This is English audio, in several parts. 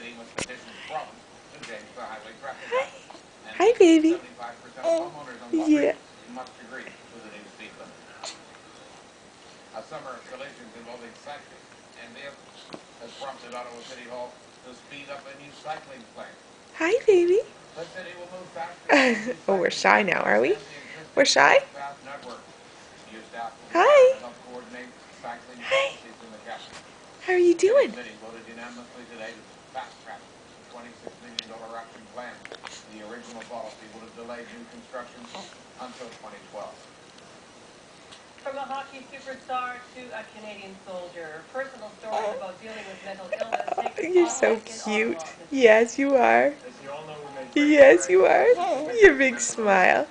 city was petitioned from to change the highway traffic Hi. lights. And Hi, baby. 75% of homeowners on the Yeah. street must agree with the new speed limit. A summer of collisions involving cyclists and vehicles has prompted Ottawa City Hall to speed up a new cycling plan. Hi, baby. The city will move faster on the new Oh, we're cycling shy plan now, to are we? extend the We're existing shy? bike path network. New staff will be hired Hi. to help coordinate cycling Hi. policies in the capital. How are you The City doing? Committee voted unanimously today to fast-track the $26 million action plan. The original policy would have delayed new construction until 2012. From a hockey superstar to a Canadian soldier, personal stories about dealing with mental illness take You're so spotlight in cute. Ottawa. Yes, you are. Yes, you are. Your big smile.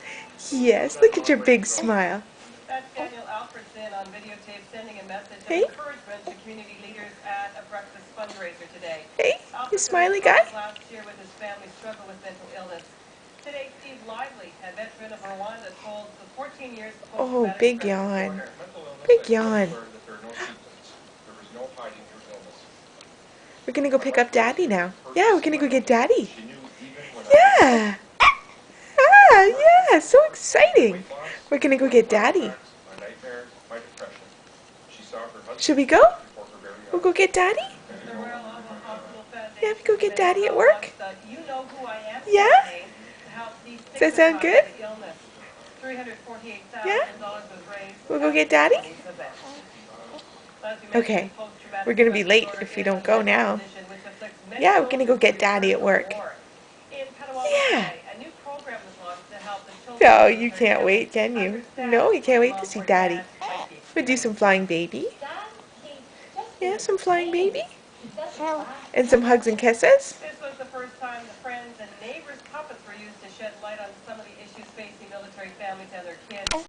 Yes, look at your big smile. That's Daniel Alfredson on videotape sending a message of Hey. encouragement to community leaders at a breakfast fundraiser today. Hey, you Alfredson smiley was struggling guy? last year with his family's struggle with mental illness. Today, Steve Lively, a veteran of Rwanda, told the 14 years Oh, post-traumatic big stress yawn. disorder. Big yawn. We're gonna go pick up Daddy now. Yeah, we're gonna go get Daddy. Yeah. Ah, yeah, so exciting. We're gonna go get Daddy. Should we go? We'll go get Daddy? The Royal Ottawa Hospital Yeah, we Foundation go get Daddy at work? the You Know Who I Am Yeah? campaign to help Does that sound good? the illness. $348,000 Yeah? was raised. We'll go get Daddy? Okay. We're gonna be late if we don't go now. Yeah, we're gonna go get Daddy at work. Yeah. No, you can't wait, can you? No, you can't wait to see Daddy. We'll do some flying baby. Yeah, some flying baby. And some hugs and kisses. This was the first time the friends and neighbors' puppets were used to shed light on some of the issues facing military families and their kids.